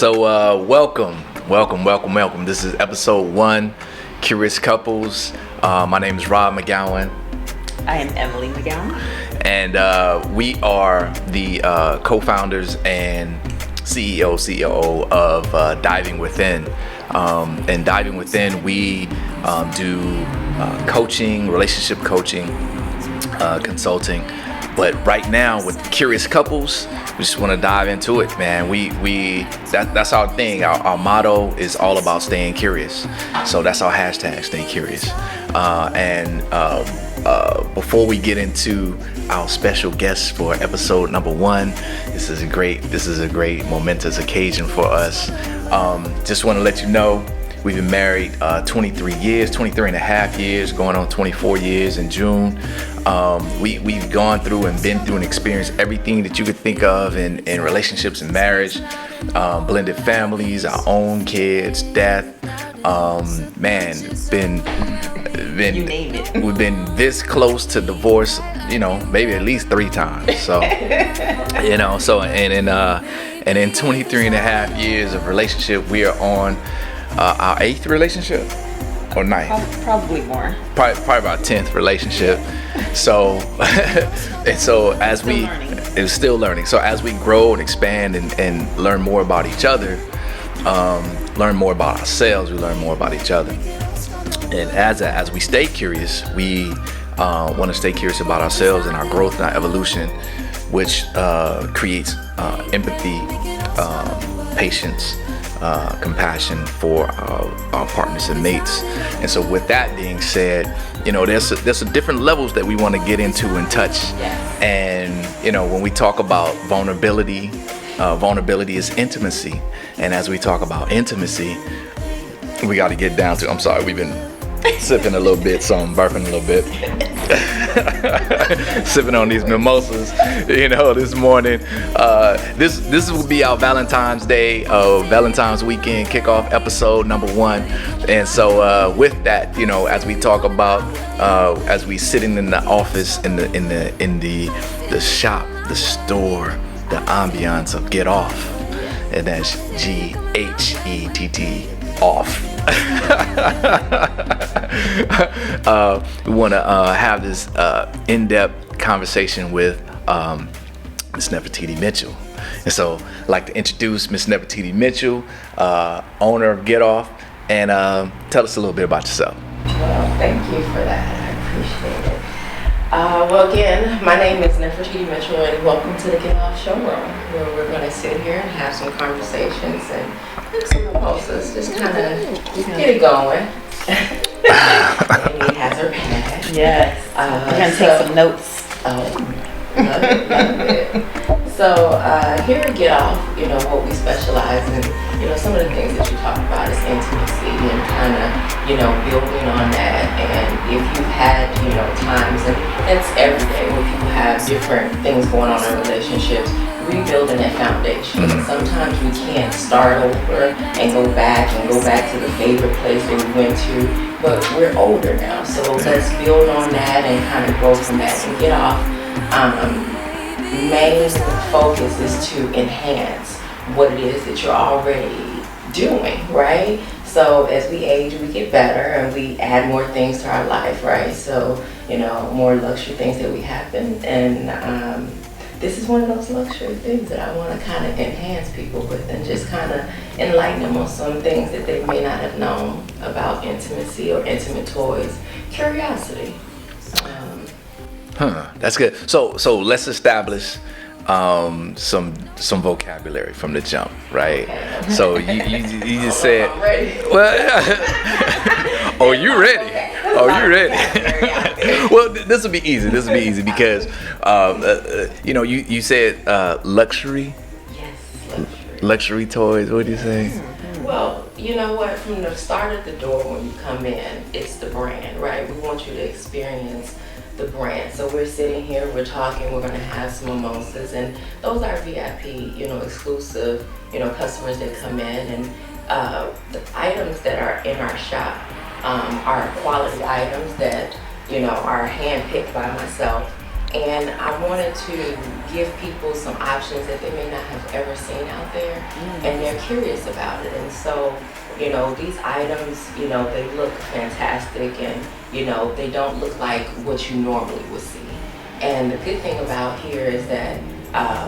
Welcome. This is episode 1, Curious Couples. My name is Rob McGowan. I am Emilee McGowan. And we are the co-founders and CEO, COO of Diving Within. And Diving Within, we do coaching, relationship coaching, consulting. But right now with Curious Couples, we just want to dive into it, man. That's our thing. Our motto is all about staying curious. So that's our hashtag, stay curious. Before we get into our special guest for episode number 1, this is a great momentous occasion for us. Just want to let you know, we've been married 23 and a half years, going on 24 years in June. We've gone through and been through and experienced everything that you could think of in relationships and marriage, blended families, our own kids, death. You name it. We've been this close to divorce, maybe at least 3 times. So, and in 23 and a half years of relationship, we are on our 8th relationship or 9th? Probably more. Probably about 10th relationship. So, and so as it's still learning. So as we grow and expand and learn more about each other, learn more about ourselves, we learn more about each other. And as we stay curious, we want to stay curious about ourselves and our growth and our evolution, which creates empathy, patience, compassion for our partners and mates. And so with that being said, there's different levels that we want to get into and touch. Yes. And when we talk about vulnerability is intimacy. And as we talk about intimacy, we got to get down to, I'm sorry, we've been sipping a little bit, so I'm burping a little bit. Sipping on these mimosas, this morning. This will be our Valentine's Day, Valentine's weekend kickoff episode number 1. And so with that, as we talk about, as we sitting in the office, in the shop, the store, the ambiance of Ghettoff, and that's Ghettt off. We want to have this in-depth conversation with Miss Nefertiti Mitchell. And so I'd like to introduce Miss Nefertiti Mitchell, owner of Ghettoff, and tell us a little bit about yourself. Well, thank you for that. I appreciate it. Well, again, my name is Nefertiti Mitchell, and welcome to the Ghettoff showroom, where we're going to sit here and have some conversations and some mimosas, just kind of get it going. Amy has her pad. Yes. We're going to take some notes. Love it. So here at Ghettoff, what we specialize in, some of the things that you talk about is intimacy and kind of, building on that. And if you've had, times, and it's every day where people have different things going on in relationships, rebuilding that foundation. Sometimes we can't start over and go back to the favorite place that we went to, but we're older now, so let's build on that and kind of grow from that and Ghettoff. Main focus is to enhance what it is that you're already doing, right? So as we age, we get better and we add more things to our life, right? So, more luxury things that we have, and this is one of those luxury things that I want to kind of enhance people with and just kind of enlighten them on some things that they may not have known about intimacy or intimate toys. Curiosity. That's good. So let's establish some vocabulary from the jump, right? Okay. So you just said, I'm ready. Well, oh, you ready? Oh, you ready? Well, this will be easy. Because you said luxury. Yes, Luxury toys. What did you say? Well, you know what? From the start of the door when you come in, it's the brand, right? We want you to experience the brand. So we're sitting here, we're talking, we're going to have some mimosas, and those are VIP, exclusive, customers that come in, and the items that are in our shop are quality items that, are handpicked by myself And I wanted to give people some options that they may not have ever seen out there, and they're curious about it. And so, you know, these items, you know, they look fantastic, and, you know, they don't look like what you normally would see. And the good thing about here is that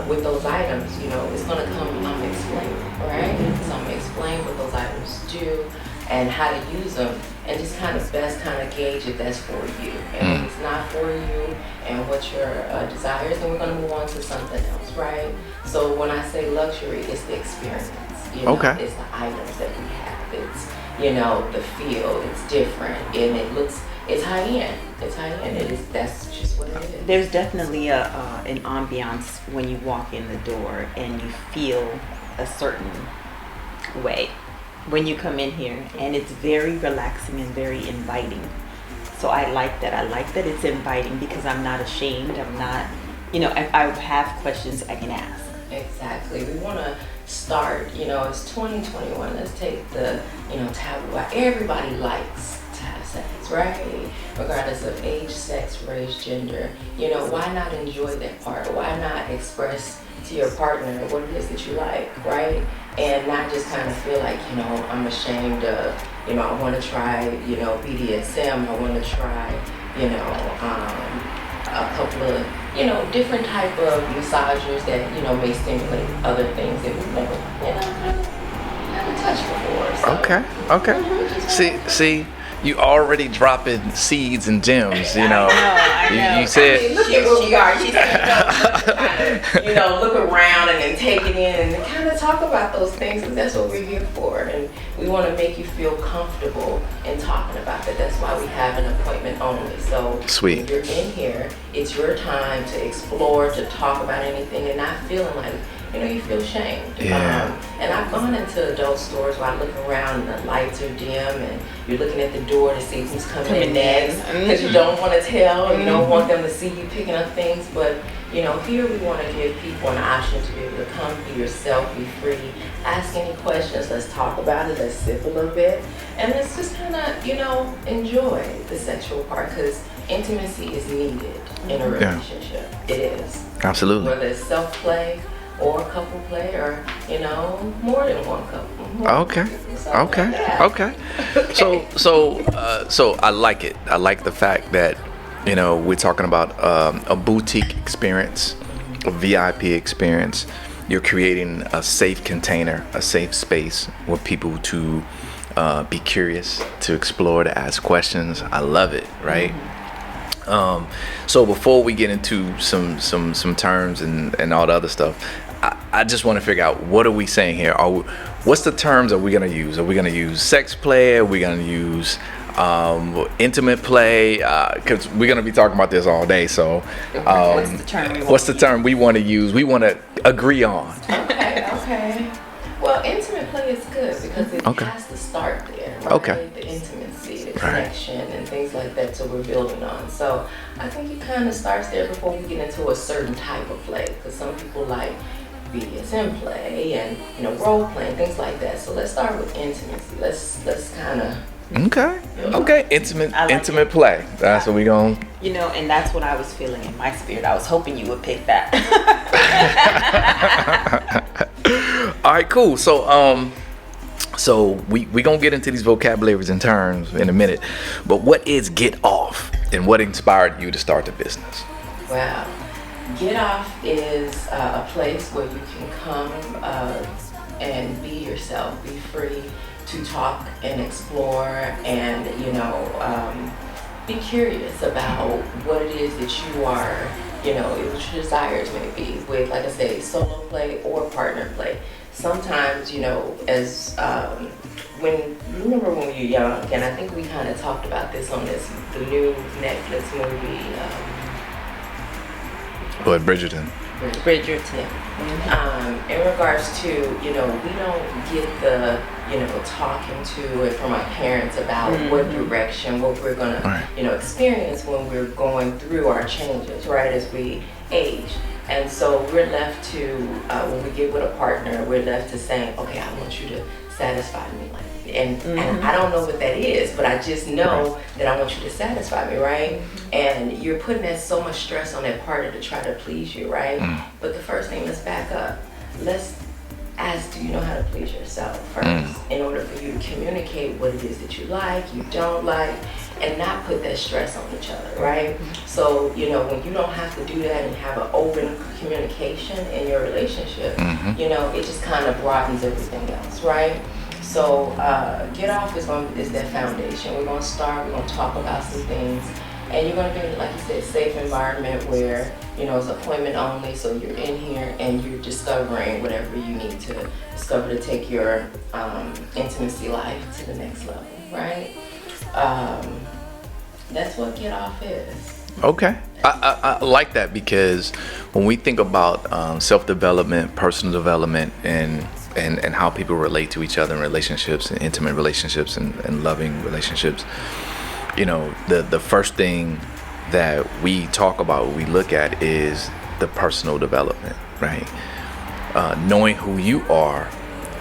with those items, you know, it's going to come explained, right? So I'm going to explain what those items do and how to use them, and just kind of best kind of gauge if that's for you. And if it's not for you and what your desires, then we're going to move on to something else, right? So when I say luxury, it's the experience. You know, it's the items that we have. It's, you know, the feel. It's different, and it looks. It's high end. It's high end. It is. That's just what it is. There's definitely an ambiance when you walk in the door, and you feel a certain way when you come in here, and it's very relaxing and very inviting. So I like that. I like that it's inviting because I'm not ashamed. I'm not, you know, if I have questions, I can ask. Exactly. We want to start, you know, it's 2021. Let's take the, you know, taboo. Everybody likes to have sex, right? Regardless of age, sex, race, gender. You know, why not enjoy that part? Why not express to your partner what it is that you like, right? And not just kind of feel like, you know, I'm ashamed of, you know, I want to try, you know, BDSM. I want to try, you know, a couple of, you know, different type of massagers that, you know, may stimulate other things that we've never, you know, haven't touched before. So. Okay. See, you already dropping seeds and gems, you know. I know. You said. I mean, look at where we are. She's kind of, you know, look around and then take it in and kind of talk about those things, and that's what we're here for. And we want to make you feel comfortable in talking about that. That's why we have an appointment only. So Sweet. When you're in here, it's your time to explore, to talk about anything, and not feeling like, you know, you feel shamed. Yeah. And I've gone into adult stores where I look around and the lights are dim, and you're looking at the door to see who's coming in next, because you don't want to tell, you don't want them to see you picking up things. But, you know, here we want to give people an option to be able to come be yourself, be free, ask any questions, let's talk about it, let's sip a little bit, and let's just kind of, you know, enjoy the sexual part, because intimacy is needed in a relationship. It is. Absolutely. Whether it's self-play or couple play, or, you know, more than one couple. Okay. So I like it. I like the fact that, you know, we're talking about a boutique experience, a VIP experience. You're creating a safe container, a safe space for people to be curious, to explore, to ask questions. I love it, right? So before we get into some terms and all the other stuff, I just want to figure out, what are we saying here? What's the terms are we going to use? Are we going to use sex play? Are we going to use intimate play? Because we're going to be talking about this all day. So what's the term we want to use? We want to agree on. Okay. Well, intimate play is good because it has to start there, right? Okay. The intimacy, the connection, and things like that, so we're building on. So I think it kind of starts there before we get into a certain type of play, because some people like BDSM play and, you know, role playing, things like that. So let's start with intimacy. Let's kind of. Okay. Intimate play. That's what we going. You know, and that's what I was feeling in my spirit. I was hoping you would pick that. All right, cool. So we gonna get into these vocabularies and terms in a minute, but what is Ghettoff, and what inspired you to start the business? Wow. Ghettoff is a place where you can come and be yourself, be free to talk and explore, and, you know, be curious about what it is that you are, you know, what your desires may be with, like I say, solo play or partner play. Sometimes, you know, as remember when we were young, and I think we kind of talked about this on the new Netflix movie. Bridgerton. Bridgerton. In regards to, you know, we don't get the talking to and from our parents about what direction, what we're gonna, experience when we're going through our changes, right, as we age. And so we're left to, when we get with a partner, we're left to saying, okay, I want you to satisfy me, like, and I don't know what that is, but I just know that I want you to satisfy me, right? And you're putting that so much stress on that partner to try to please you, right? But the first thing, let's back up. Let's ask, do you know how to please yourself first, in order for you to communicate what it is that you like, you don't like, and not put that stress on each other, right? So, when you don't have to do that and have an open communication in your relationship, it just kind of broadens everything else, right? So, Ghettoff is that foundation. We're going to start, we're going to talk about some things, and you're going to be, like you said, safe environment where, it's appointment only, so you're in here and you're discovering whatever you need to discover to take your intimacy life to the next level, right? That's what Ghettoff is. Okay. I like that, because when we think about self-development, personal development, and how people relate to each other in relationships, and intimate relationships, and loving relationships, the first thing that we talk about, we look at, is the personal development, right? Knowing who you are,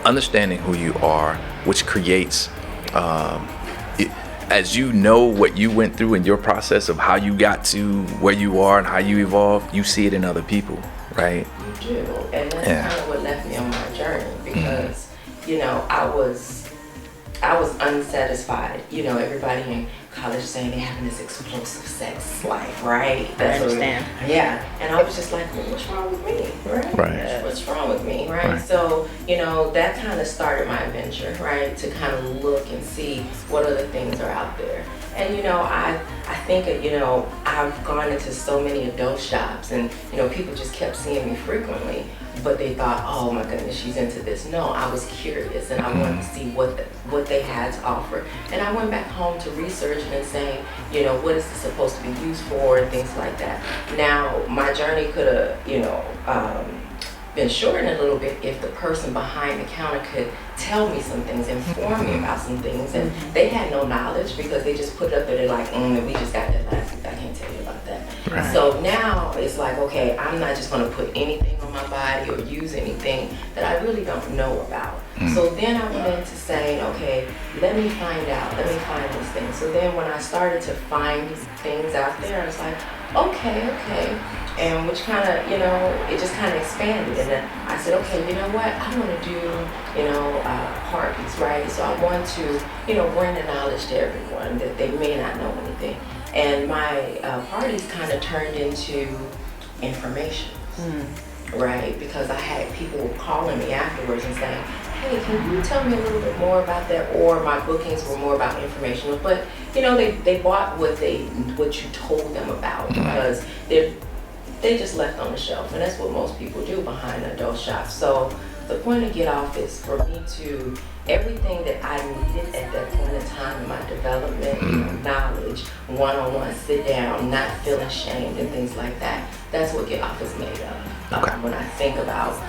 understanding who you are, which creates, as you know what you went through in your process of how you got to where you are and how you evolved, you see it in other people, right? You do, and that's kind of what left me on my journey, because, I was unsatisfied. Everybody in college saying they're having this explosive sex life, right? I understand. And I was just like, well, what's wrong with me, right? What's wrong with me, right? So, that kind of started my adventure, right? To kind of look and see what other things are out there. And, I think, I've gone into so many adult shops, and, people just kept seeing me frequently, but they thought, oh my goodness, she's into this. No, I was curious, and I wanted to see what they had to offer. And I went back home to research and saying, what is this supposed to be used for, and things like that. Now, my journey could have, been shortened a little bit if the person behind the counter could tell me some things, inform me about some things, and they had no knowledge, because they just put it up there, they're like, we just got that last week, I can't tell you about that. Right. So now it's like, okay, I'm not just going to put anything on my body or use anything that I really don't know about. So then I went into saying, okay, let me find these things. So then when I started to find these things out there, I was like, okay. And which kind of, it just kind of expanded. And then I said, okay, you know what? I want to do, parties, right? So I want to, bring the knowledge to everyone that they may not know anything. And my parties kind of turned into information, right? Because I had people calling me afterwards and saying, hey, can you tell me a little bit more about that? Or my bookings were more about information. But, they bought what you told them about, because they just left on the shelf, and that's what most people do behind an adult shop. So the point of Ghettoff is for me to, everything that I needed at that point in time in my development, knowledge, one-on-one, sit down, not feeling shamed and things like that. That's what Ghettoff is made of. When I think about,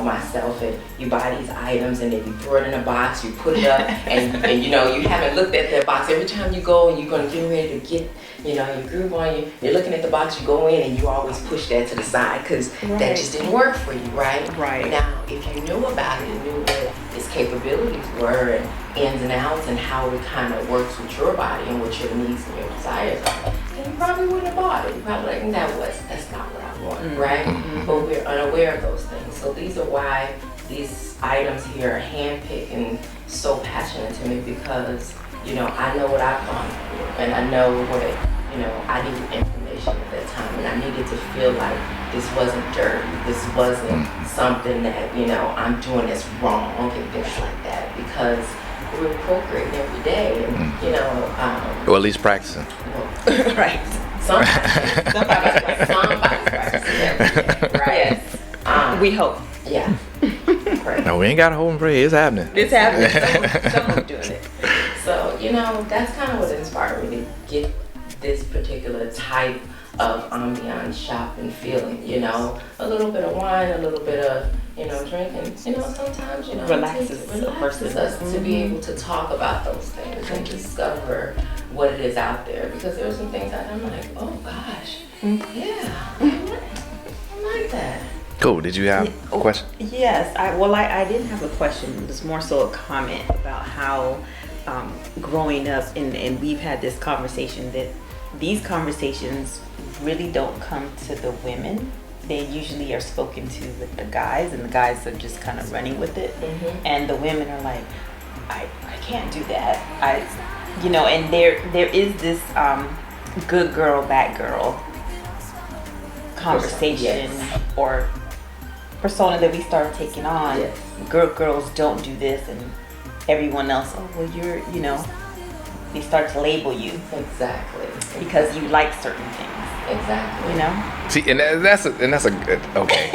myself, and you buy these items and then you throw it in a box, you put it up, and you haven't looked at that box. Every time you go and you're going to get ready to get, your groove on, you're looking at the box, you go in and you always push that to the side, because that just didn't work for you, right? Right. Now, if you knew about it and knew what its capabilities were, and ins and outs, and how it kind of works with your body and what your needs and your desires are, then you probably wouldn't have bought it. You probably like, that's not what I want, right? But we're unaware of those things. So these are why these items here are handpicked and so passionate to me, because, I know what I've gone through, and I know what, I needed information at that time, and I needed to feel like this wasn't dirty, this wasn't something that, I'm doing that's wrong, and things like that, because we're procreating every day, and, or at least practicing. Right. Somebody's practicing every day, right? We hope. Yeah. Right. No, we ain't got to hope and pray. It's happening. It's happening. Someone's doing it. So, that's kind of what inspired me to get this particular type of ambient shopping feeling, you know, a little bit of wine, a little bit of, you know, drinking, you know, sometimes, you know, Relaxes us to be able to talk about those things and discover what it is out there, because there are some things that I'm like, oh gosh, yeah, I like that. Cool. Did you have a question? Yes. I didn't have a question. It was more so a comment about how growing up, and we've had this conversation, that these conversations really don't come to the women. They usually are spoken to with the guys, and the guys are just kind of running with it. And the women are like, I can't do that. You know, and there is this good girl, bad girl conversation or persona that we start taking on. Yes. Girls don't do this, and everyone else, oh well, you're, you know, they start to label you Exactly. because you like certain things. Exactly. You know. See, and that's a good, okay.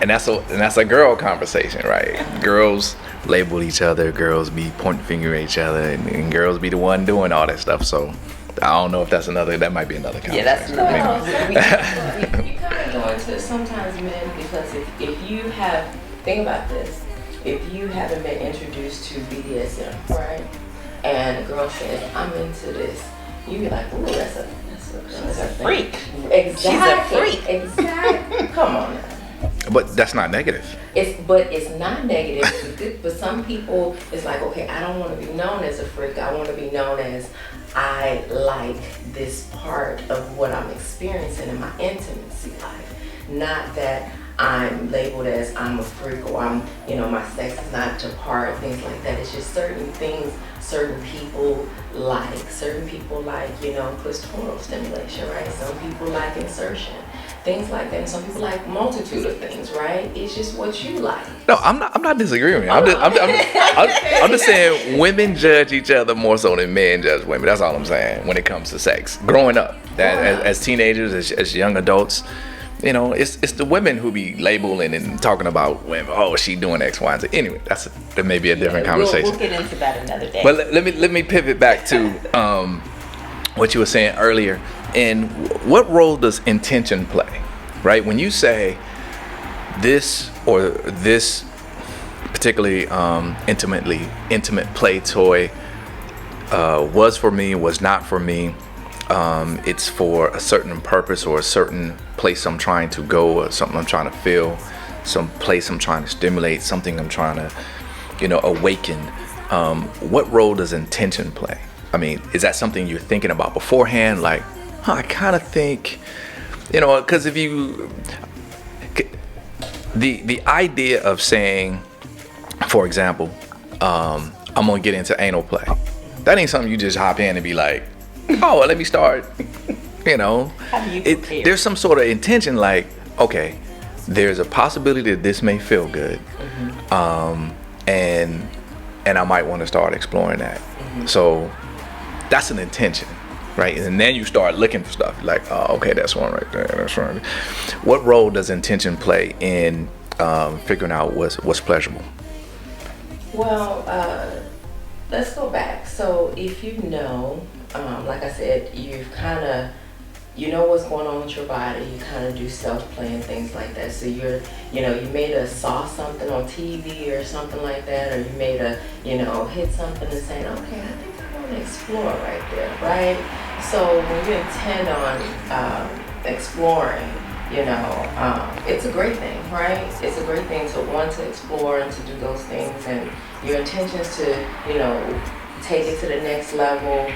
And that's a girl conversation, right? Girls label each other, girls be pointing finger at each other, and girls be the one doing all that stuff. So I don't know if that might be another conversation. Yeah, that's another. You kind of go into sometimes men, because if you have, think about this, if you haven't been introduced to BDSM, right, and a girl says, I'm into this, you be like, ooh, that's a freak. Exactly. She's a freak. Exactly. Come on now. But that's not negative. It's not negative, but some people, it's like, okay, I don't want to be known as a freak. I want to be known as, I like this part of what I'm experiencing in my intimacy life. Not that I'm labeled as I'm a freak, or I'm, you know, my sex is not to part, things like that. It's just certain things certain people like. Certain people like, you know, clitoral stimulation, right? Some people like insertion, things like that. And some people like multitude of things, right? It's just what you like. No, I'm not disagreeing with you. I'm just saying women judge each other more so than men judge women. That's all I'm saying when it comes to sex. Growing up, as teenagers, as young adults, you know, it's the women who be labeling and talking about women. Oh, she doing X, Y, and Z. Anyway, that may be a different conversation. We'll get into that another day. But let me pivot back to what you were saying earlier. And what role does intention play, right? When you say this or this particularly intimate play toy was for me, was not for me. It's for a certain purpose or a certain place I'm trying to go, or something I'm trying to feel, some place I'm trying to stimulate, something I'm trying to, you know, awaken. What role does intention play? I mean, is that something you're thinking about beforehand? Like, I kind of think, you know, because if you, the idea of saying, for example, I'm gonna get into anal play. That ain't something you just hop in and be like, oh, well, let me start. You know, there's some sort of intention, like, okay, there's a possibility that this may feel good, and I might want to start exploring that. So that's an intention, right? And then you start looking for stuff, like, oh, okay, that's one right there, that's one. What role does intention play in figuring out what's pleasurable? Well, let's go back. So if you know, like I said, you know what's going on with your body, you kind of do self-play and things like that. So you saw something on TV or something like that, or you hit something and saying, okay, I think I want to explore right there, right? So when you intend on exploring, it's a great thing, right? It's a great thing to want to explore and to do those things, and your intentions to, take it to the next level.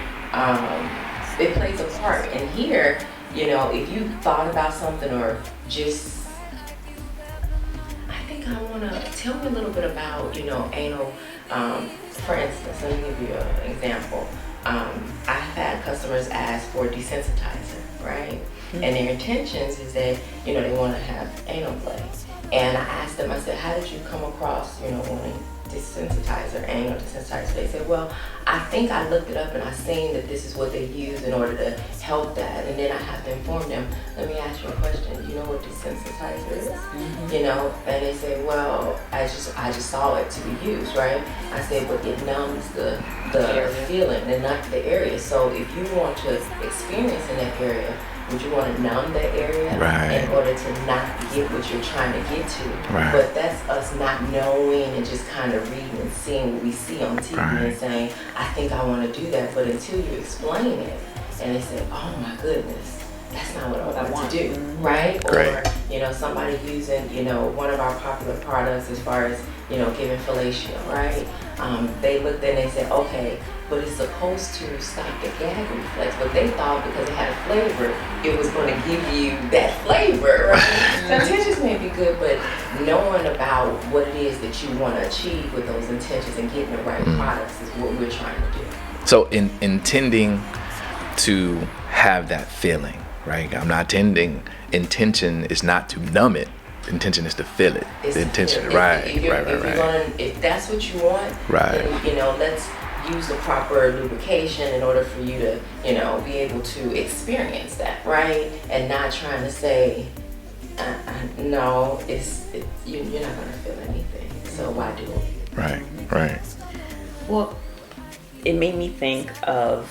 It plays a part. And here, if you thought about something or just, I think I want to tell me a little bit about, anal. For instance, let me give you an example. I've had customers ask for a desensitizer, right? Mm-hmm. And their intentions is that, they want to have anal play. And I asked them, I said, how did you come across, wanting desensitizer, anal desensitizer? They said, well, I think I looked it up and I seen that this is what they use in order to help that. And then I have to inform them, let me ask you a question. Do you know what desensitizer is? Mm-hmm. And they say, well, I just saw it to be used, right? I said, but it numbs the feeling and not the area. So if you want to experience in that area, would you want to numb that area in order to not get what you're trying to get to? But that's us not knowing and just kind of reading and seeing what we see on TV and saying, I think I want to do that. But until you explain it and they say, oh my goodness, that's not what I want to do, right? Or, you know, somebody using, you know, one of our popular products as far as, you know, giving fellatio, right? They looked at it and they said, okay, but it's supposed to stop the gag reflex. But they thought because it had a flavor, it was going to give you that flavor, right? So intentions may be good, but knowing about what it is that you want to achieve with those intentions and getting the right products is what we're trying to do. So intending to have that feeling, right? I'm not intending. Intention is not to numb it. Intention is to feel it. The intention, right. If that's what you want, then, you know, let's use the proper lubrication in order for you to, you know, be able to experience that, right? And not trying to say, no, you're not going to feel anything. So why do it? Right. Well, it made me think of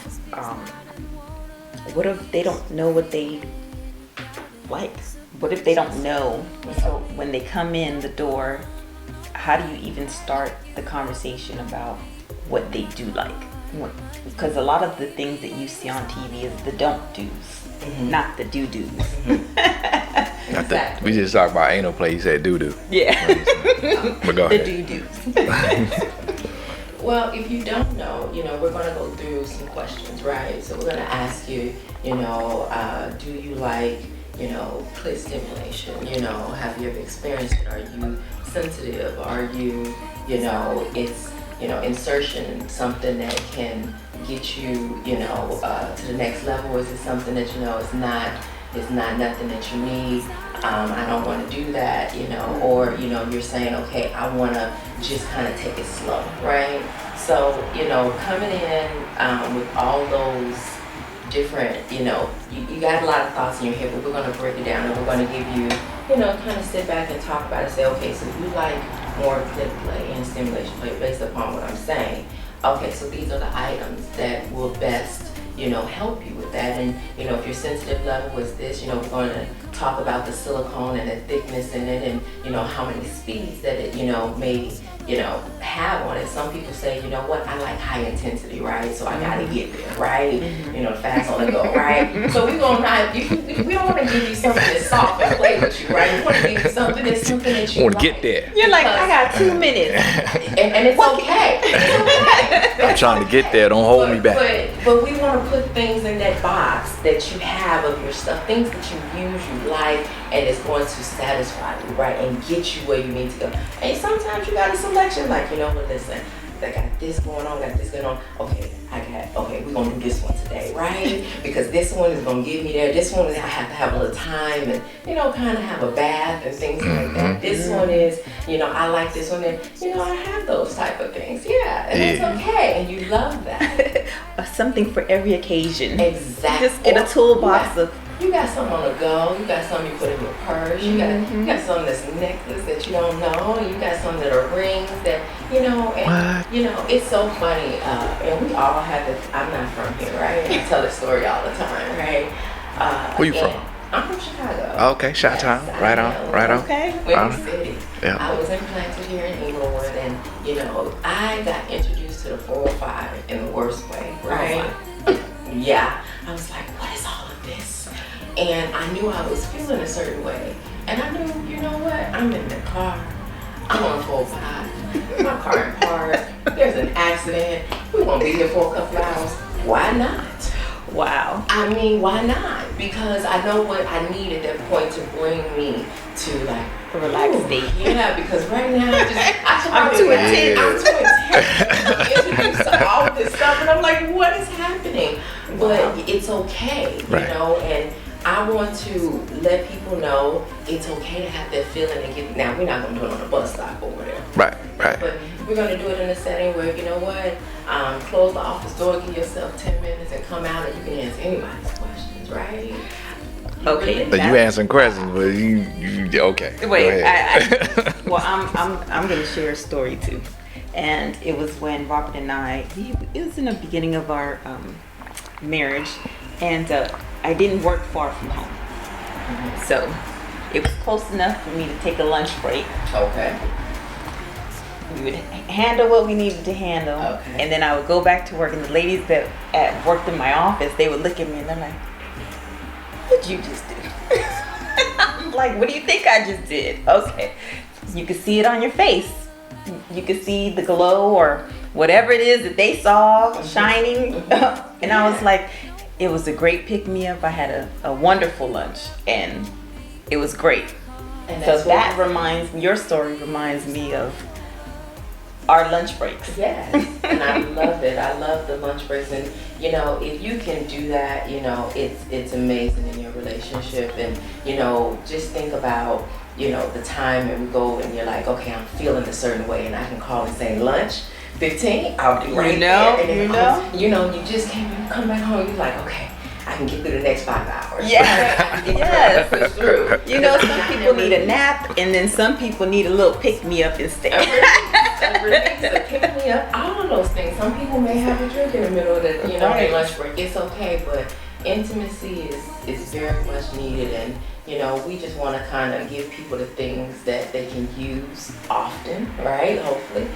what if they don't know what they like? What if they don't know? So when they come in the door, how do you even start the conversation about what they do like? Because a lot of the things that you see on TV is the don't do's, not the do do's. We just talked about anal play. You said doo doo. Yeah. But go ahead. The do do's. Well, if you don't know, you know, we're going to go through some questions, right? So we're going to ask you, you know, do you like, you know, clit stimulation? You know, have you ever experienced it? Are you sensitive? Are you, you know, it's, you know, insertion something that can get you, you know, to the next level? Is it something that, you know, it's not nothing that you need? I don't want to do that, you know, or, you know, you're saying, okay, I want to just kind of take it slow, right? So, you know, coming in with all those different, you know, you got a lot of thoughts in your head, but we're going to break it down and we're going to give you, you know, kind of sit back and talk about it. Say, okay, so you like more clit play and stimulation play based upon what I'm saying. Okay, so these are the items that will best, you know, help you with that. And, you know, if your sensitive level is this, you know, we're going to talk about the silicone and the thickness in it and, you know, how many speeds that it, you know, may, you know, have on it. Some people say, you know what, I like high intensity, right? So I gotta get there, right? You know, fast on the go, right? So we don't want to give you something that's soft and play with you, right? We want to give you something that you want to get there. You're like, I got 2 minutes. and it's okay. It's okay. I'm trying to get there. Don't hold me back. But we want to put things in that box that you have of your stuff, things that you use, you like, and it's going to satisfy you, right? And get you where you need to go. And sometimes you got a selection, like, you know what, listen, I got this going on, got this going on. Okay, we're going to do this one today, right? Because this one is going to get me there. This one, I have to have a little time and, you know, kind of have a bath and things like that. This one is, you know, I like this one. And, you know, I have those type of things. Yeah, and it's okay. And you love that. Something for every occasion. Exactly. Just get a toolbox of. You got something on the go. You got something you put in your purse. You got something that's a necklace that you don't know. You got some that are rings that, you know. And, you know, it's so funny. And we all have this. I'm not from here, right? I tell this story all the time, right? Where you from? I'm from Chicago. Okay, Chi-Town. Right on. Okay. Windy City. Yeah. I was implanted here in Inglewood, and, you know, I got introduced to the 405 in the worst way, right? Yeah. I was like, what is all of this? And I knew I was feeling a certain way. And I knew, you know what? I'm in the car. I'm on 405. My car in park. There's an accident. We won't be here for a couple hours. Why not? Wow. I mean, why not? Because I know what I need at that point to bring me to, like, A relaxed state. Yeah, because right now I'm too intense. I'm too intense. I'm introduced to all of this stuff, and I'm like, what is happening? But it's okay, you know, and I want to let people know it's okay to have that feeling and get. Now, we're not going to do it on a bus stop or whatever. Right. But we're going to do it in a setting where, you know what, close the office door, give yourself 10 minutes and come out and you can answer anybody's questions, right? Okay. But you answering questions, but you okay. Wait, well, I'm going to share a story too. And it was when Robert and it was in the beginning of our marriage. And I didn't work far from home. So it was close enough for me to take a lunch break. Okay. We would handle what we needed to handle. Okay. And then I would go back to work, and the ladies that worked in my office, they would look at me and they're like, what'd you just do? I'm like, what do you think I just did? Okay. You could see it on your face. You could see the glow or whatever it is that they saw shining. And I was like, it was a great pick-me-up. I had a wonderful lunch, and it was great. And So that's that reminds me, your story reminds me of our lunch breaks. Yes, and I love it. I love the lunch breaks, and you know, if you can do that, you know, it's amazing in your relationship. And you know, just think about, you know, the time and we go and you're like, okay, I'm feeling a certain way, and I can call and say lunch 15, I'll be right there. And you know, you just can't come back home. You're like, okay, I can get through the next 5 hours. Yes, yes. It's through. You know, some people need a nap, and then some people need a little pick-me-up instead. So pick me up, all of those things. Some people may have a drink in the middle of the, you know, their lunch break. It's okay, but intimacy is very much needed, and you know, we just want to kind of give people the things that they can use often, right? Hopefully,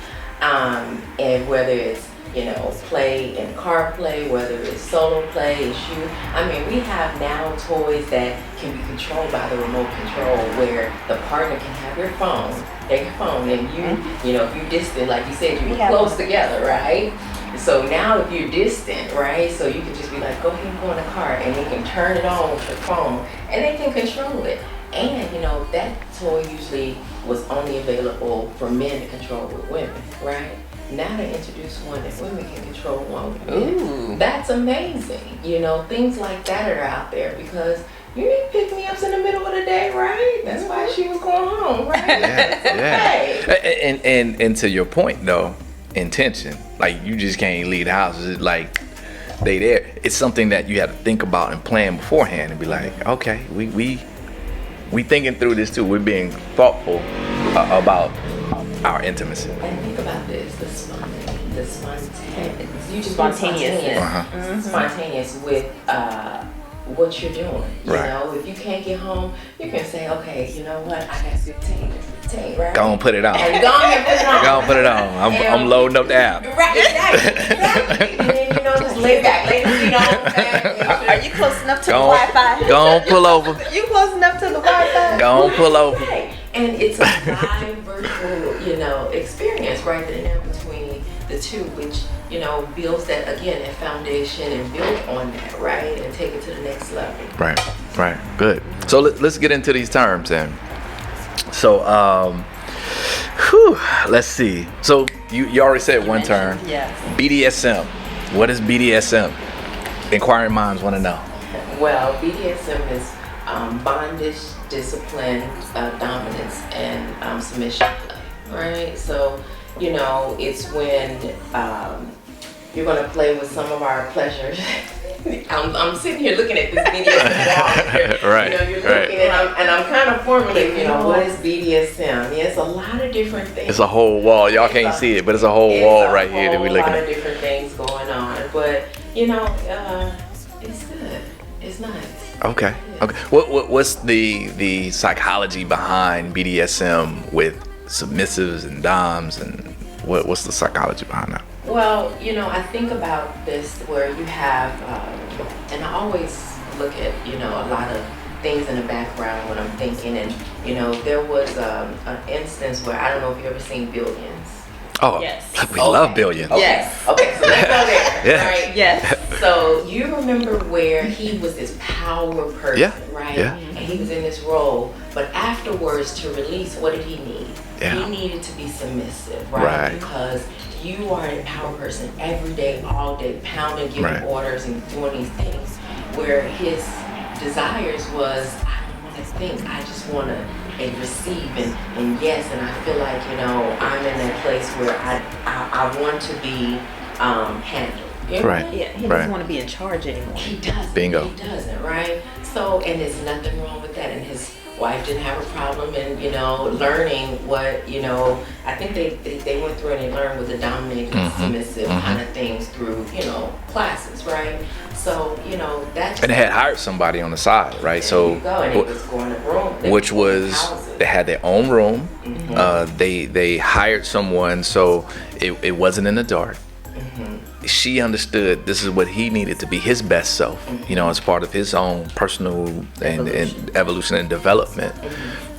and whether it's, you know, play and car play, whether it's solo play, it's you. I mean, we have now toys that can be controlled by the remote control, where the partner can have their phone, and you know, if you're distant, like you said, you were close together, right? So now if you're distant, right, so you can just be like, go ahead and go in the car, and they can turn it on with your phone, and they can control it. And you know, that toy usually was only available for men to control with women, right? Now they introduce one that women can control one with men. Ooh. That's amazing. You know, things like that are out there, because you need pick-me-ups in the middle of the day, right? That's why she was going home, right? Yeah. And to your point though, intention. Like, you just can't leave the house. It's like they there. It's something that you have to think about and plan beforehand and be like, okay, we thinking through this too. We're being thoughtful about our intimacy. And think about this, the spontaneous. You just Spontaneous. Spontaneous with what you're doing. You Right. know, if you can't get home, you can say, okay, you know what, I got 15, right? Go and put it on. And go and put it on. Go and put it on. I'm loading up the app. Right, exactly. And then, you know, just lay back, lay the feet on. Are you close enough to the Wi-Fi? Go on, pull over. You close enough to the Wi-Fi? Go on, pull over. Right. And it's a live virtual, you know, experience right there between the two, which, you know, builds that, again, that foundation, and build on that, right? And take it to the next level. Right. Good. So let's get into these terms then. So, let's see. So you already said one term. Yes. BDSM. What is BDSM? Inquiring minds want to know. Well, BDSM is bondage, discipline, dominance, and submission play, right? So, you know, it's when you're going to play with some of our pleasures. I'm sitting here looking at this BDSM wall. Right. You know, you're looking and I'm kind of formulating, you know, what is BDSM? Yeah, it's a lot of different things. It's a whole wall. Y'all can't see it, but it's a whole wall right here that we're looking at. A lot at. of different things going on, but you know, it's good. It's nice. Okay. What's the psychology behind BDSM with submissives and doms, and what's the psychology behind that? Well, you know, I think about this where you have, and I always look at, you know, a lot of things in the background when I'm thinking, and you know, there was an instance where, I don't know if you've ever seen Billions. Oh, yes. We love Billions. Okay. Yes. Okay, so let's go there. Yes. Right? Yes. So you remember where he was this power person, right? Yeah. And he was in this role, but afterwards to release, what did he need? Yeah. He needed to be submissive, right? Because you are a power person every day, all day, pounding, giving orders and doing these things, where his desires was, I don't want to think, I just want to receive and yes, and I feel like, you know, I'm in that place where I want to be handled. You know? Right. Yeah, he doesn't want to be in charge anymore. He doesn't. Bingo. He doesn't, right? So, and there's nothing wrong with that. And his wife didn't have a problem in, you know, learning what, you know, I think they went through and they learned what the dominating and submissive kind of things through, you know, classes, right? So, you know, that's... And they had hired somebody on the side, right? So, you go, and it was going to room. Which was, they had their own room. They hired someone, so it wasn't in the dark. She understood this is what he needed to be his best self, you know, as part of his own personal and evolution and development.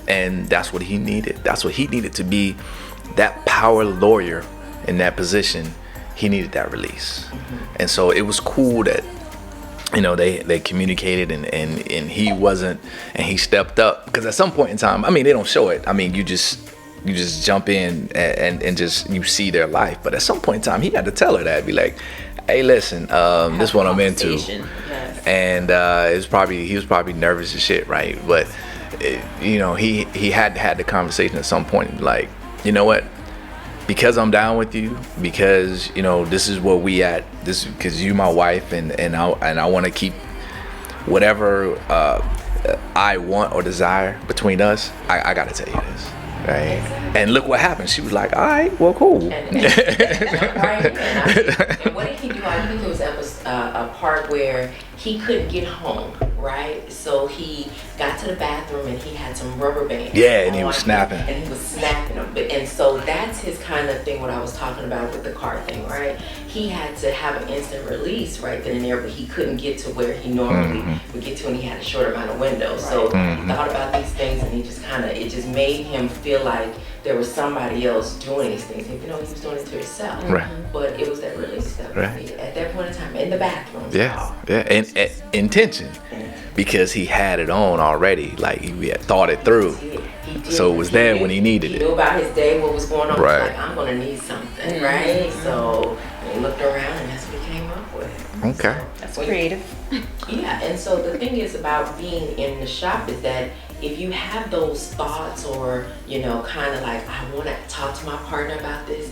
And that's what he needed. That's what he needed to be, that power lawyer in that position. He needed that release. And so it was cool that, you know, they communicated and he wasn't, and he stepped up, because at some point in time, I mean, they don't show it. I mean, you just jump in and just, you see their life. But at some point in time, he had to tell her that, be like, hey, listen, this is what I'm into. Yes. And he was probably nervous as shit, right? But you know, he had the conversation at some point, like, you know what? Because I'm down with you, because, you know, this is where we at, this because you my wife, and I want to keep whatever I want or desire between us. I gotta tell you this, right? Exactly. And look what happened. She was like, all right, well, cool. And what did he do? I think it was a part where he couldn't get home, right? So he got to the bathroom and he had some rubber bands. Yeah, and he was snapping. And he was snapping them. And so that's his kind of thing, what I was talking about with the car thing, right? He had to have an instant release right then and there, but he couldn't get to where he normally would get to, and he had a short amount of windows. So he thought about these things, and he just kind of, it just made him feel like there was somebody else doing these things. Even though he was doing it to himself. Right. But it was that release step at that point in time, in the bathroom. Yeah, and intention, because he had it on already, like he had thought it through. He did, so it was there when he needed it. He knew about his day, what was going on. Right. He was like, I'm gonna need something, right? So he looked around, and that's what he came up with. Okay. So, That's creative. Yeah, and so the thing is about being in the shop is that if you have those thoughts, or, you know, kind of like, I want to talk to my partner about this,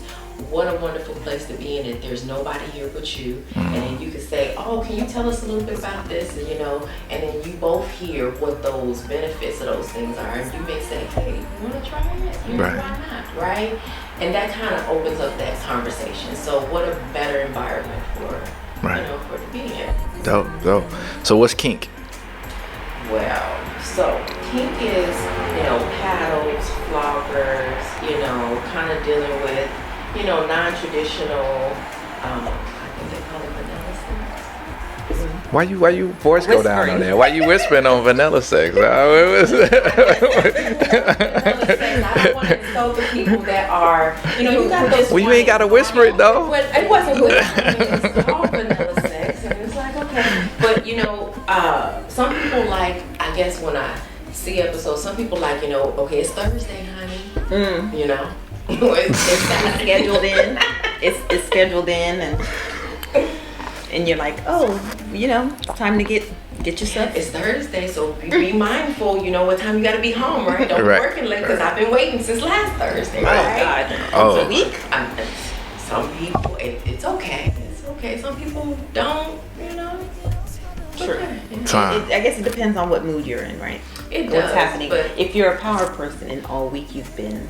what a wonderful place to be in, it. There's nobody here but you. And then you can say, oh, can you tell us a little bit about this? And, you know, and then you both hear what those benefits of those things are. And you may say, hey, you want to try it? You know, why not, right? And that kind of opens up that conversation. So what a better environment for, you know, for it to be in. Dope. So what's kink? Well, so kink is, you know, paddles, floggers, you know, kind of dealing with, you know, non-traditional, I think they call it vanilla sex. Why you voice go down on there? Why you whispering on vanilla sex? Vanilla sex, I don't want to insult the people that are, you know, you got this. Well, you ain't got to whisper it though. But it wasn't it's called vanilla sex, and it's like, okay. But, you know, some people like, I guess when I see episodes, some people like, you know, okay, it's Thursday, honey. You know? it's scheduled in. It's scheduled in, and you're like, oh, you know, time to get yourself. It's Thursday, so be mindful. You know what time you got to be home, right? Don't be working late, because I've been waiting since last Thursday. Right? Oh God, a week. Some people, it's okay. It's okay. Some people don't. You know. True. Okay. I guess it depends on what mood you're in, right? It does. What's happening? But if you're a power person and all week you've been,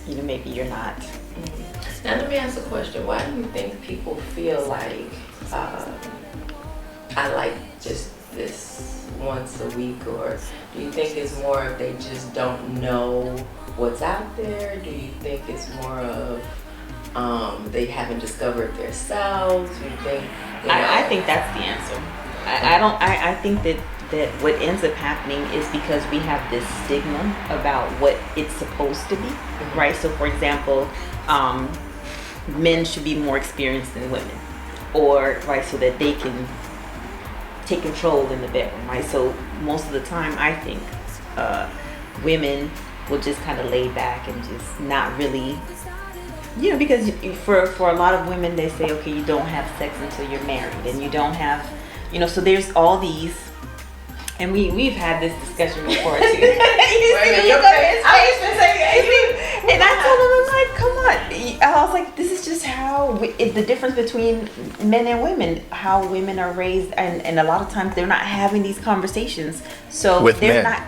you know, maybe you're not. Now let me ask a question. Why do you think people feel like I like just this once a week? Or do you think it's more of they just don't know what's out there? Do you think it's more of they haven't discovered themselves? Do you think? You know? I think that's the answer. I think that what ends up happening is because we have this stigma about what it's supposed to be, right? So for example, men should be more experienced than women, or right, so that they can take control in the bedroom, right? So most of the time, I think women will just kind of lay back and just not really, you know, because for a lot of women, they say, okay, you don't have sex until you're married, and you don't have, you know, so there's all these, and we've had this discussion before too. And I told him, I'm like, come on. I was like, this is just how the difference between men and women, how women are raised, and a lot of times they're not having these conversations. So with they're men. not.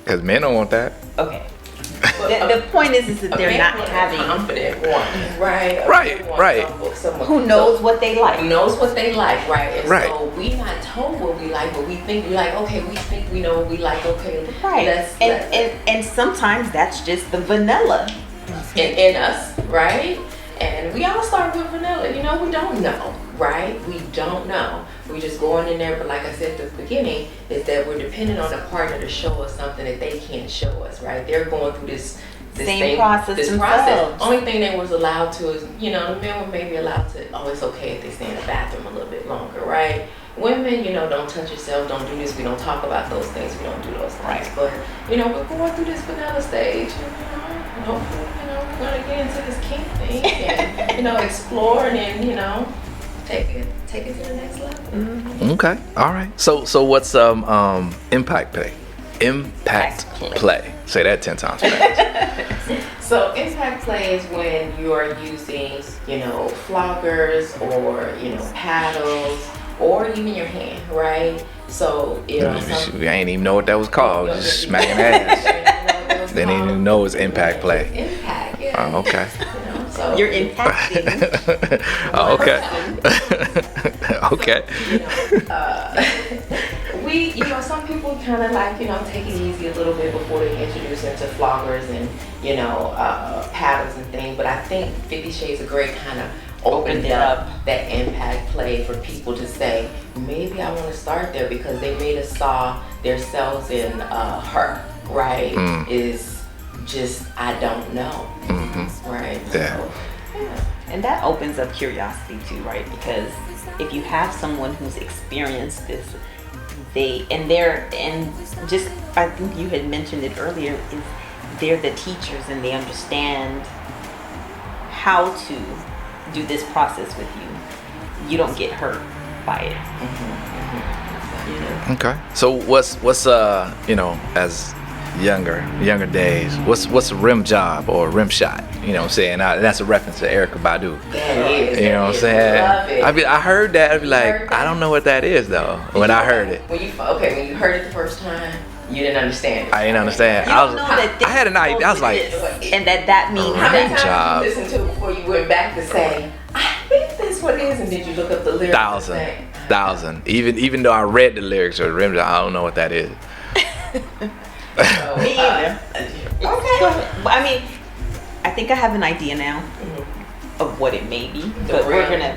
Because men don't want that. Okay. The point is that they're not having confident one, right? Right. Someone who knows what they like. Who knows what they like, right? And Right. so we not told what we like, but we think we like. Okay, we think we know what we like. Okay, Right. And sometimes that's just the vanilla in us, right? And we all start with vanilla. You know, we don't know, right? We don't know. We just going in there, but like I said at the beginning, is that we're dependent on a partner to show us something that they can't show us, right? They're going through this process This themselves. process. Only thing they was allowed to is, you know, the men were maybe allowed to. Oh, it's okay if they stay in the bathroom a little bit longer, right? Women, you know, don't touch yourself, don't do this. We don't talk about those things. We don't do those things. Right. But you know, we're going through this vanilla stage, and hopefully, you know, we're gonna get into this kink thing and you know, explore and you know, take it to the next level. Mm-hmm. Okay. All right. So what's impact play? Impact play. Say that 10 times fast. So impact play is when you're using, you know, floggers or, you know, paddles or even your hand, right? So, you know, I ain't even know what that was called. Just smacking ass. They didn't even know it was impact play. Impact, yeah. Oh, okay. You know, so You're impacting. Oh, okay. Okay. You know, some people kind of like, you know, take it easy a little bit before they introduce them to floggers and, you know, paddles and things. But I think 50 Shades of Grey kind of opened up that impact play for people to say, maybe I want to start there because they may have saw themselves in her, right? Is just, I don't know, right? Yeah. So, yeah. And that opens up curiosity too, right? Because if you have someone who's experienced this, just I think you had mentioned it earlier, is they're the teachers and they understand how to do this process with you. You don't get hurt by it. You know? Okay. So what's you know, as younger days, what's a rim job or a rim shot? You know what I'm saying? That's a reference to Erykah Badu. That is. You know what I'm saying? Love it. I heard that. I'd be like, I don't know what that is though. When I heard it, When you heard it the first time, you didn't understand it. I didn't understand. You don't know that I had an idea. I was like, and that means How many rim times job. did you listen to it before you went back to say, I think that's what it is, and did you look up the lyrics? thousand. Even though I read the lyrics or the rim job, I don't know what that is. So, Me either. Okay. I mean, I think I have an idea now of what it may be, but we're gonna.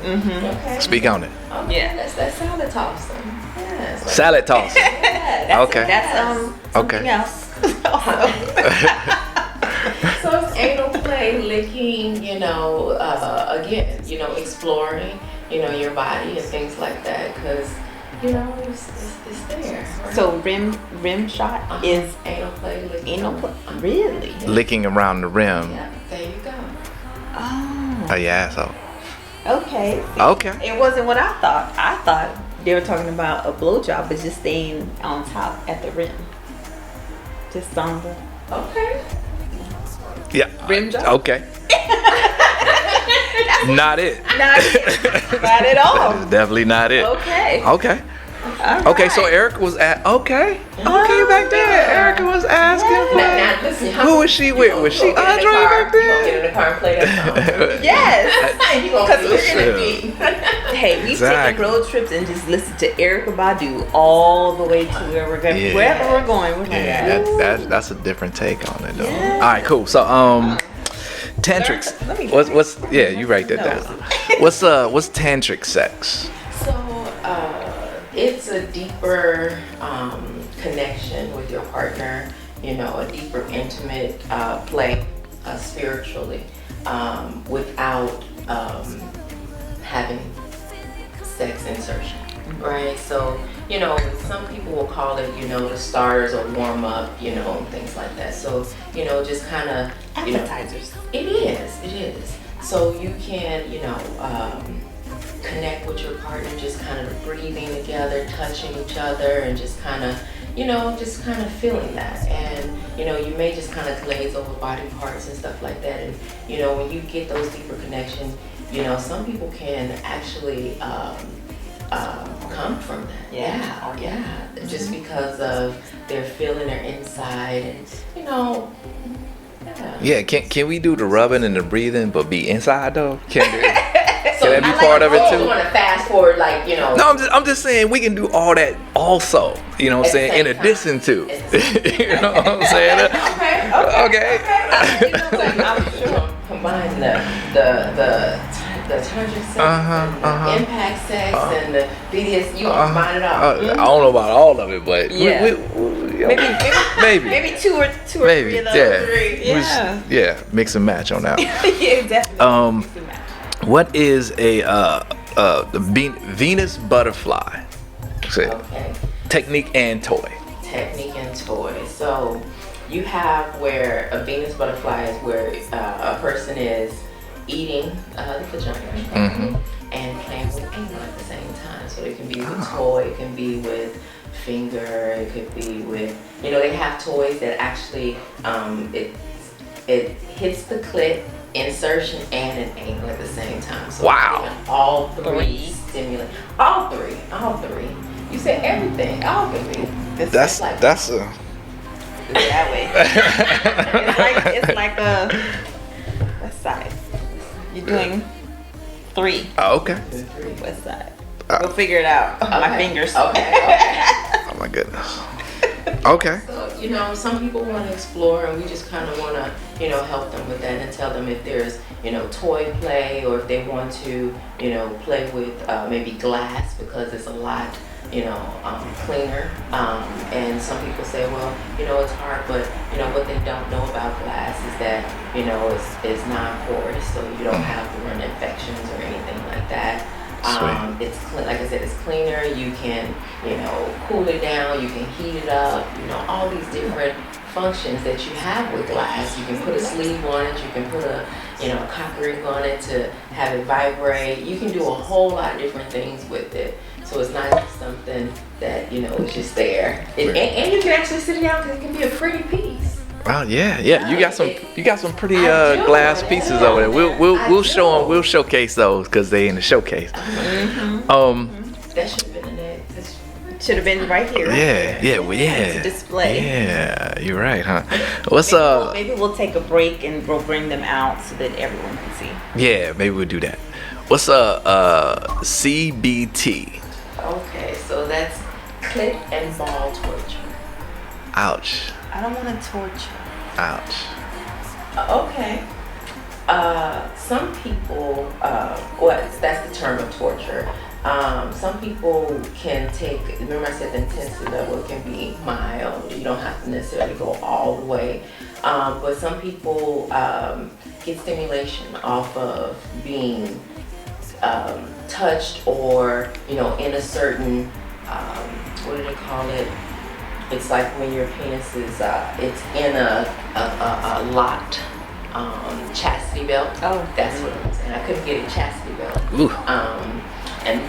Okay. Speak on it. Okay, Yeah. That's salad tossing. Yeah. So, Salad toss. yeah, Okay. That's something Okay. else. So it's anal play, licking, you know, again, you know, exploring, you know, your body and things like that, because, you know, it's there. Right? So rim shot is anal play, licking. anal play. Really? Licking around the rim. Yeah, there you go. Oh. Oh yeah. So Okay. okay. It wasn't what I thought. I thought they were talking about a blowjob, but just staying on top at the rim. Just on the. Okay. Yeah. Rim job? Okay. Not it. Not at all. Definitely not it. Okay. Okay. All Okay, so right. Erykah was back there. Erykah was asking Now, listen, who was she with? Was she Andre back You gonna there? get in the car and play that song? Yes. You gonna be Because we're gonna be. Hey, we've Exactly. taken road trips and just listened to Erykah Badu all the way to where we're going. Yeah. Wherever we're going, we're like, Yeah, ooh. that's a different take on it though. Yeah. All right, cool. So tantrics. Let me- What's yeah? You write that down. What's tantric sex? So it's a deeper connection with your partner, you know, a deeper intimate play spiritually without having sex insertion, right? So, you know, some people will call it, you know, the starters or warm up, you know, and things like that. So, you know, just kind of, you know, Appetizers. it is. So you can, you know, connect with your partner, just kind of breathing together, touching each other, and just kind of, you know, just kind of feeling that. And, you know, you may just kind of glaze over body parts and stuff like that. And, you know, when you get those deeper connections, you know, some people can actually come from that. Yeah. Yeah. Just because of their feeling their inside, and you know. Yeah, can we do the rubbing and the breathing, but be inside though? Can So that be part of it too? You want to fast forward, like, you know. No, I'm just saying we can do all that also. You know what I'm saying? In addition to. You know what I'm saying? Okay. You know, like, I'm sure combine the tantric sex, and the impact sex, and the BDS. You combine it all. I don't know about all of it, but Yeah. maybe two or three of those. Yeah, mix and match on that. Yeah, definitely. Mix and match. What is a Venus butterfly? Okay. Technique and toy. Technique and toy. So you have where a Venus butterfly is where a person is eating the vagina and playing with anal at the same time. So it can be with toy, it can be with finger, it could be with, you know, they have toys that actually it hits the clit, insertion, and an anal at the same time. So wow. All three stimulate. All three. You said everything. All three. That's a that way. it's like a west side. You're doing 3. oh, okay. West side. We'll figure it out. My fingers. Okay. Oh my goodness. Okay. So, you know, some people want to explore, and we just kind of want to, you know, help them with that and tell them if there's, you know, toy play, or if they want to, you know, play with maybe glass, because it's a lot, you know, cleaner. And some people say, well, you know, it's hard, but, you know, what they don't know about glass is that, you know, it's non-porous, so you don't have to run infections or anything like that. It's like I said, it's cleaner. You can, you know, cool it down. You can heat it up. You know, all these different functions that you have with glass. You can put a sleeve on it. You can put a, you know, cock ring on it to have it vibrate. You can do a whole lot of different things with it. So it's not just something that, you know, is just there. And you can actually sit it down because it can be a pretty piece. Oh yeah. You got some pretty glass pieces over there. We'll show them. We'll showcase those because they in the showcase. That should have been in it. Should have been right here. Yeah. To display. Yeah, you're right, huh? What's Maybe we'll take a break and we'll bring them out so that everyone can see. Yeah, maybe we'll do that. What's CBT? Okay, so that's clit and ball torture. Ouch. I don't want to torture. Ouch. Okay. Some people, that's the term of torture. Some people can take, remember I said the intensity level can be mild. You don't have to necessarily go all the way. But some people get stimulation off of being touched, or, you know, in a certain, what do they call it? It's like when your penis is, it's in a locked chastity belt. Oh. That's what I'm saying. I couldn't get a chastity belt. Ooh. And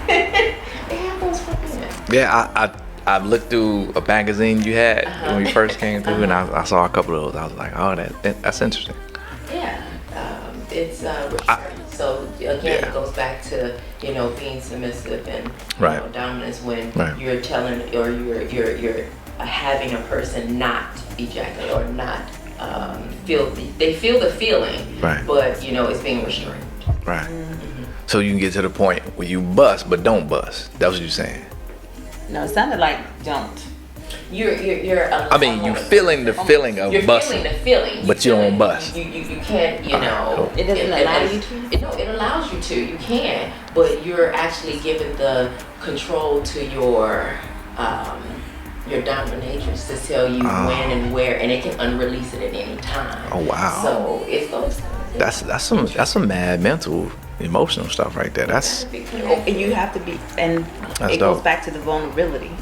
they have those for men. Yeah, I've looked through a magazine you had when we first came through, and I saw a couple of those. I was like, oh, that's interesting. Yeah, it's so again, it goes back to, you know, being submissive and you know, dominance when you're telling, or you're having a person not ejaculate or not feel they feel the feeling, but you know it's being restrained. Right. Mm-hmm. So you can get to the point where you bust but don't bust. That's what you're saying. No, it sounded like don't. You're I mean, you feeling the feeling of busting. You're feeling the feeling. But you don't bust. You can't, you know. It doesn't allow you to? No, it allows you to. You can. But you're actually giving the control to your dominatrix to tell you when and where, and it can unrelease it at any time. Oh, wow. So it's those things. That's some mad mental, emotional stuff right there. That's you have to be, and it goes back to the vulnerability.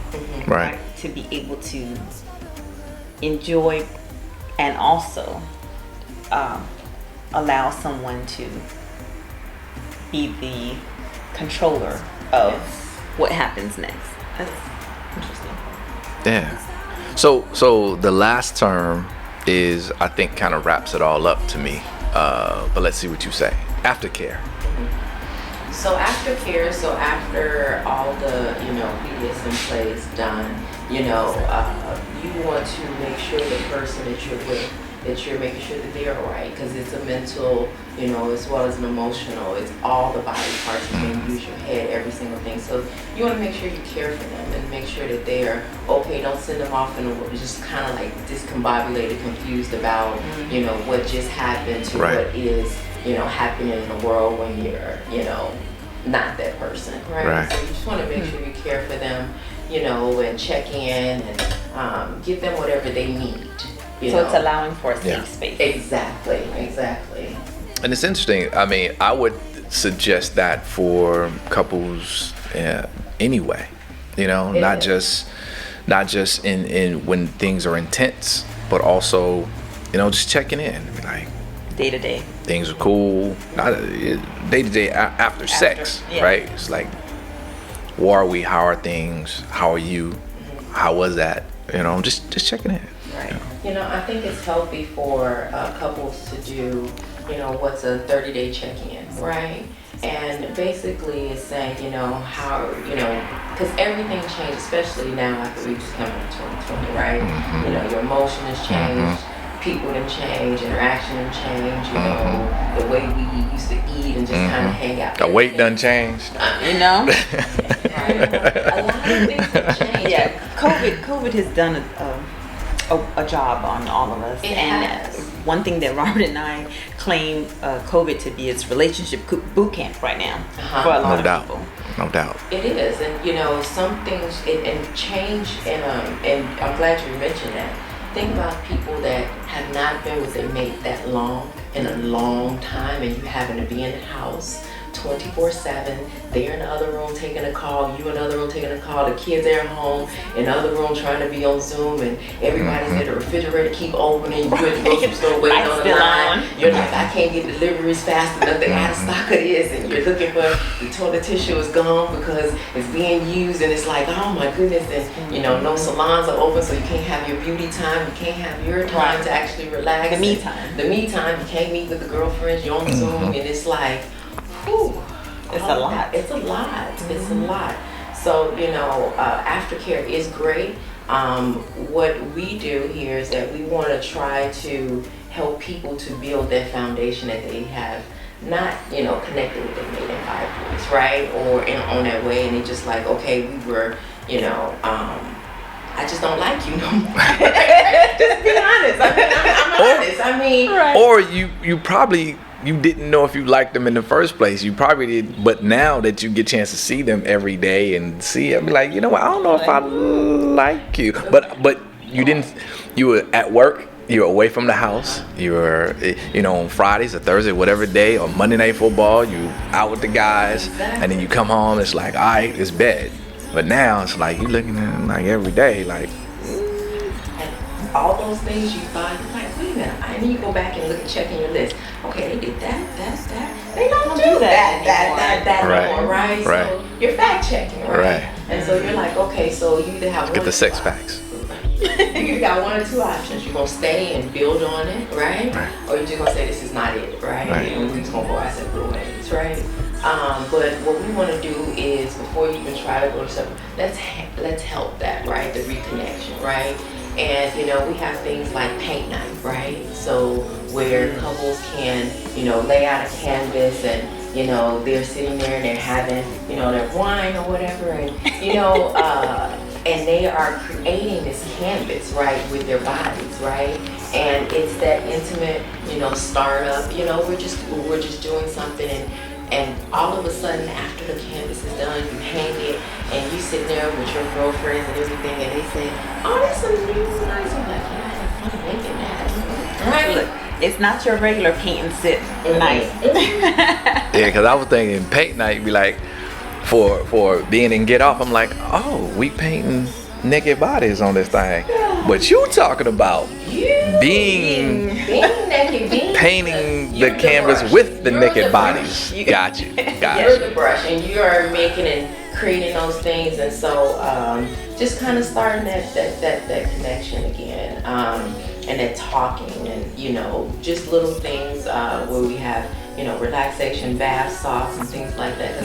Right. To be able to enjoy and also allow someone to be the controller of what happens next. That's interesting. Yeah. So the last term is, I think, kind of wraps it all up to me. But let's see what you say. Aftercare. So aftercare, so after all the, BDSM play is done, you want to make sure the person that you're with, that you're making sure that they're all right, because it's a mental, as well as an emotional, it's all the body parts. You can use your head, every single thing. So you want to make sure you care for them and make sure that they are okay. Don't send them off in a world just kind of like discombobulated, confused about, what just happened to Right. what is, happening in the world when you're, not that person, right? Right. So you just want to make sure you care for them, and check in and give them whatever they need. So it's allowing for a safe Yeah. Exactly. space. And it's interesting. I mean, I would suggest that for couples anyway. Not just in when things are intense, but also, just checking in. Like, Day to day. things are cool. Not day to day after sex, yeah. right? It's like, where are we? How are things? How are you? How was that? Just checking in. Right. I think it's healthy for couples to do, what's a 30-day check-in, right? And basically it's saying, how, because everything changed, especially now after we just come into 2020, right? Your emotion has changed, people done change, interaction done change, the way we used to eat and just kind of hang out. The weight done changed. A lot of things have changed. Yeah, COVID has done a job on all of us. It and has. One thing that Robert and I claim COVID to be is relationship boot camp right now for a lot of people. No doubt. It is, and some things and change, and I'm glad you mentioned that. Think about people that have not been with their mate that long, in a long time, and you happen to be in the house 24/7. They're in the other room taking a call, you in the other room taking a call, the kids are at home, in the other room trying to be on Zoom, and everybody's at the refrigerator, keep opening, you at the grocery store waiting on the line. You're like, I can't get deliveries fast enough, they out of stock of this, and you're looking for the toilet tissue is gone because it's being used, and it's like, oh my goodness, and no salons are open, so you can't have your beauty time, you can't have your time to actually relax. The me time. The me time, you can't meet with the girlfriends, you're on Zoom, and it's like, whew, It's a lot. It's a lot. It's a lot. So, aftercare is great. What we do here is that we want to try to help people to build that foundation that they have not, connected with their mate in 5 years, right? Or on that way, and it's just like, okay, we were, I just don't like you no more. Just be honest. I'm honest. Right. Or you probably, you didn't know if you liked them in the first place. You probably did, but now that you get a chance to see them every day and see, I'd be like, I don't know if I like you. But you didn't. You were at work. You were away from the house. You were, on Fridays or Thursday, whatever day, or Monday Night Football. You out with the guys, and then you come home. It's like, all right, it's bed. But now it's like you looking at them like every day, like. And all those things you thought, you're like, wait a minute. And then you go back and look and check in your list. Okay, they did that. They don't do that anymore, right? So you're fact checking, right? And so you're like, okay, so you either have Get the sex facts. You got one or two options. You're gonna stay and build on it, right? Or you're just gonna say this is not it, right? And we're just gonna go our separate ways, right? But what we want to do is, before you even try to go to separate, let's help that, right? The reconnection, right? And we have things like paint night, right? So where couples can, lay out a canvas and they're sitting there and they're having, their wine or whatever, and and they are creating this canvas, right, with their bodies, right? And it's that intimate, startup. We're just doing something, and all of a sudden, after the canvas is done, you hang it, and you sit there with your girlfriends and everything, and they say, "Oh, that's some new nice." I'm like, "Yeah, I had fun making that." Right? Look, it's not your regular paint and sip night. Yeah, because I was thinking paint night be like, for being in Ghettoff, I'm like, oh, we painting naked bodies on this thing. But you talking about being naked, painting the canvas with the naked bodies. Got you. You're the brush, and you are making and creating those things, and so just kind of starting that connection again, and that talking, and just little things where we have relaxation bath salts and things like that.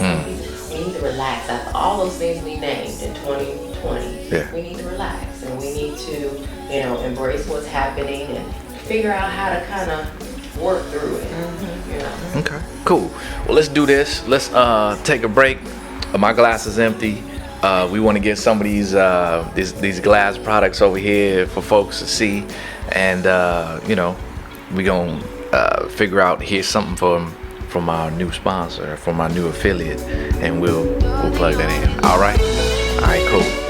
We need to relax. After all those things we named in 2020, we need to relax, and we need to, embrace what's happening and figure out how to kind of work through it. Okay, cool. Well, let's do this. Let's take a break. My glass is empty. We want to get some of these glass products over here for folks to see, and we gonna figure out here's something from our new sponsor, from our new affiliate, and we'll plug that in. All right, cool.